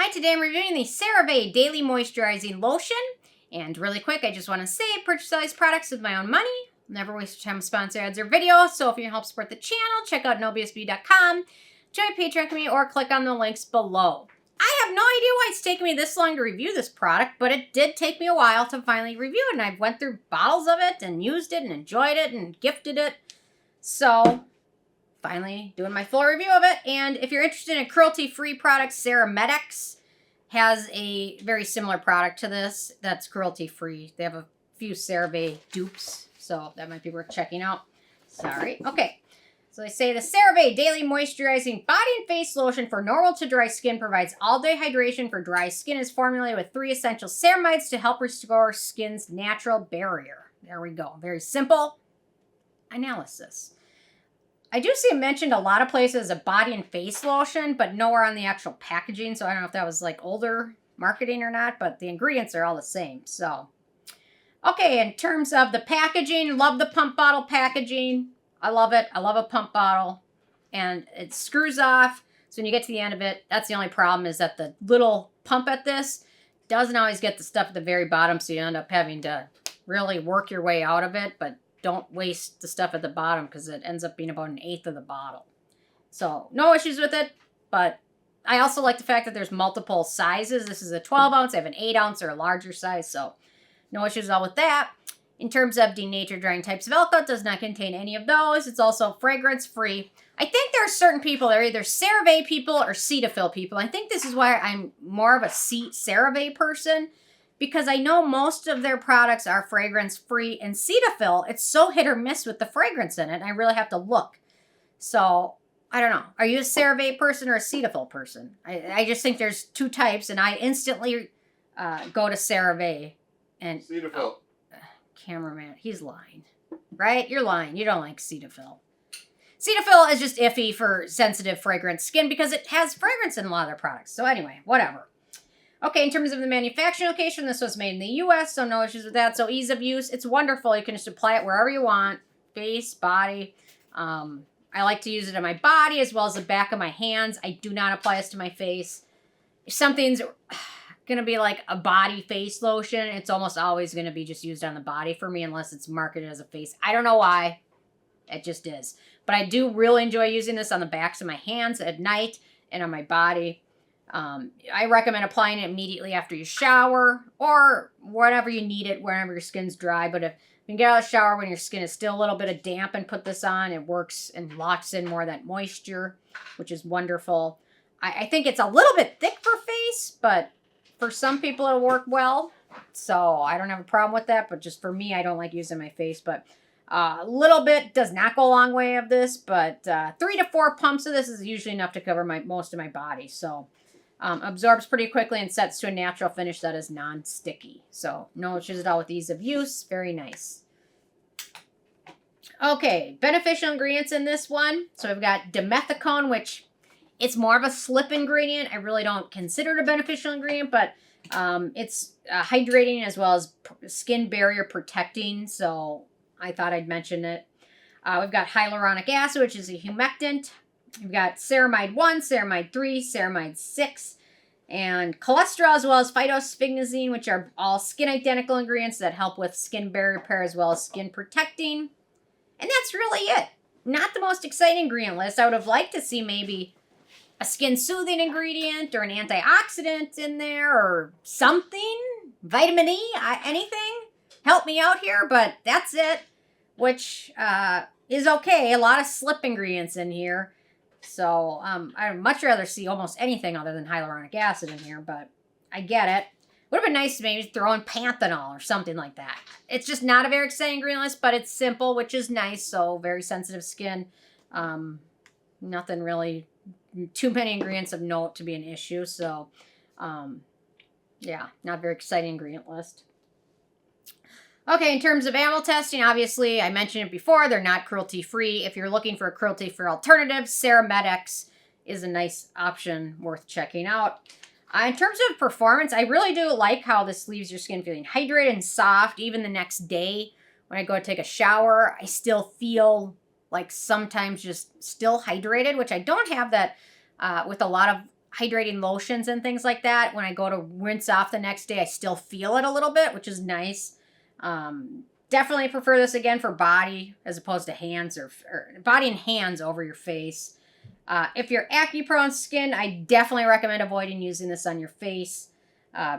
Hi, today I'm reviewing the CeraVe Daily Moisturizing Lotion. And really quick, I just want to say, purchase all these products with my own money. Never waste your time with sponsor ads or videos. So if you help support the channel, check out nobsb.com, join my Patreon community, or click on the links below. I have no idea why it's taken me this long to review this product, but it did take me a while to finally review it. And I went through bottles of it and used it and enjoyed it and gifted it. So finally doing my full review of it. And if you're interested in cruelty-free products, Ceramide has a very similar product to this that's cruelty-free. They have a few CeraVe dupes, so that might be worth checking out. Sorry. Okay. So they say the CeraVe Daily Moisturizing Body and Face Lotion for normal to dry skin provides all-day hydration for dry skin. Is formulated with 3 essential ceramides to help restore skin's natural barrier. There we go. Very simple analysis. I do see it mentioned a lot of places as a body and face lotion, but nowhere on the actual packaging. So I don't know if that was like older marketing or not, but the ingredients are all the same. So, okay, in terms of the packaging, love the pump bottle packaging. I love it. I love a pump bottle. And it screws off. So when you get to the end of it, that's the only problem is that the little pump at this doesn't always get the stuff at the very bottom. So you end up having to really work your way out of it. But don't waste the stuff at the bottom because it ends up being about 1/8 of the bottle. So no issues with it, but I also like the fact that there's multiple sizes. This is a 12 ounce, I have an 8 ounce or a larger size, so no issues at all with that. In terms of denatured drying types of alcohol, it does not contain any of those. It's also fragrance free. I think there are certain people that are either CeraVe people or Cetyl people. I think this is why I'm more of a CeraVe person, because I know most of their products are fragrance-free, and Cetyl, it's so hit or miss with the fragrance in it, and I really have to look. So, I don't know. Are you a CeraVe person or a Cetyl person? I just think there's 2 types, and I instantly go to CeraVe. And Cetyl. Oh, cameraman, he's lying. Right? You're lying. You don't like Cetyl. Cetyl is just iffy for sensitive fragrance skin because it has fragrance in a lot of their products. So anyway, whatever. Okay, in terms of the manufacturing location, this was made in the U.S., so no issues with that. So ease of use, it's wonderful. You can just apply it wherever you want, face, body. I like to use it on my body as well as the back of my hands. I do not apply this to my face. If something's going to be like a body face lotion, it's almost always going to be just used on the body for me unless it's marketed as a face. I don't know why. It just is. But I do really enjoy using this on the backs of my hands at night and on my body. I recommend applying it immediately after you shower or whenever you need it, whenever your skin's dry. But if you can get out of the shower when your skin is still a little bit of damp and put this on, it works and locks in more of that moisture, which is wonderful. I think it's a little bit thick for face, but for some people it'll work well. So I don't have a problem with that, but just for me, I don't like using my face. But a little bit does not go a long way of this, but 3 to 4 pumps of this is usually enough to cover most of my body. So absorbs pretty quickly and sets to a natural finish that is non-sticky. So no issues at all with ease of use. Very nice. Okay, beneficial ingredients in this one. So we've got Dimethicone, which it's more of a slip ingredient. I really don't consider it a beneficial ingredient, but it's hydrating as well as skin barrier protecting. So I thought I'd mention it. We've got hyaluronic acid, which is a humectant. We've got Ceramide 1, Ceramide 3, Ceramide 6, and cholesterol as well as Phytosphingosine, which are all skin-identical ingredients that help with skin barrier repair as well as skin protecting. And that's really it. Not the most exciting ingredient list. I would have liked to see maybe a skin-soothing ingredient or an antioxidant in there or something. Vitamin E, anything. Help me out here, but that's it, which is okay. A lot of slip ingredients in here. So I'd much rather see almost anything other than hyaluronic acid in here, but I get it. Would have been nice to maybe throw in panthenol or something like that. It's just not a very exciting ingredient list, but it's simple, which is nice. So very sensitive skin. Nothing really, too many ingredients of note to be an issue. So yeah, not very exciting ingredient list. Okay, in terms of animal testing, obviously, I mentioned it before, they're not cruelty-free. If you're looking for a cruelty-free alternative, Ceramide is a nice option worth checking out. In terms of performance, I really do like how this leaves your skin feeling hydrated and soft. Even the next day, when I go to take a shower, I still feel like sometimes just still hydrated, which I don't have that with a lot of hydrating lotions and things like that, when I go to rinse off the next day, I still feel it a little bit, which is nice. Definitely prefer this again for body as opposed to hands or body and hands over your face. If you're acne prone skin, I definitely recommend avoiding using this on your face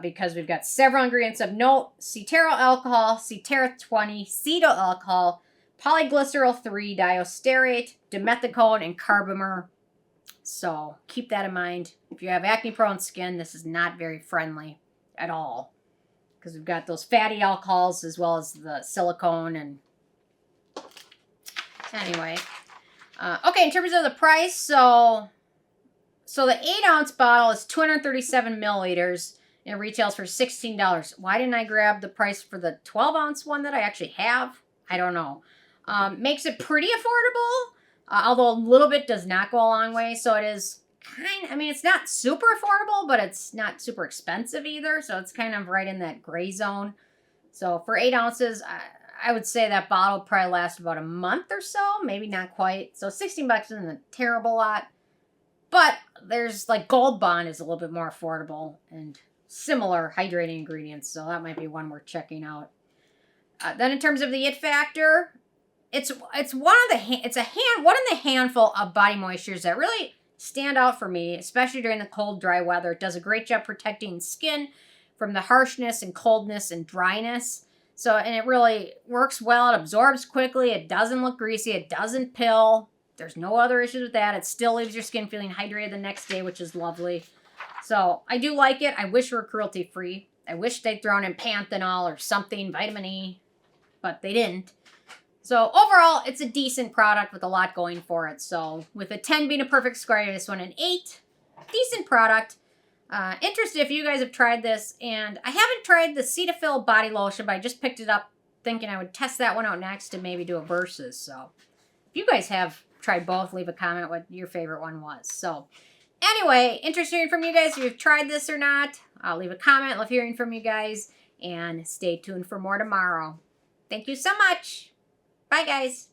because we've got several ingredients of note: cetearyl alcohol, cetearyl 20, cetyl alcohol, polyglycerol 3, diosterate, dimethicone, and carbomer. So keep that in mind. If you have acne prone skin, this is not very friendly at all, because we've got those fatty alcohols as well as the silicone. And anyway, okay, in terms of the price, so the 8-ounce bottle is 237 milliliters and it retails for $16. Why didn't I grab the price for the 12-ounce one that I actually have? I don't know. Makes it pretty affordable, although a little bit does not go a long way. So it is I mean, it's not super affordable, but it's not super expensive either. So it's kind of right in that gray zone. So for 8 ounces, I would say that bottle probably lasts about a month or so, maybe not quite. So 16 bucks isn't a terrible lot. But there's like Gold Bond is a little bit more affordable and similar hydrating ingredients. So that might be one worth checking out. Then in terms of the it factor, it's one of the handful of body moistures that really stand out for me, especially during the cold, dry weather. It does a great job protecting skin from the harshness and coldness and dryness. So, and it really works well. It absorbs quickly. It doesn't look greasy. It doesn't pill. There's no other issues with that. It still leaves your skin feeling hydrated the next day, which is lovely. So I do like it. I wish it were cruelty-free. I wish they'd thrown in panthenol or something, vitamin E, but they didn't. So overall, it's a decent product with a lot going for it. So with a 10 being a perfect score, I give this one an 8. Decent product. Interested if you guys have tried this. And I haven't tried the Cetyl body lotion, but I just picked it up thinking I would test that one out next and maybe do a versus. So if you guys have tried both, leave a comment what your favorite one was. So anyway, interested hearing from you guys if you've tried this or not. I'll leave a comment. Love hearing from you guys. And stay tuned for more tomorrow. Thank you so much. Bye, guys.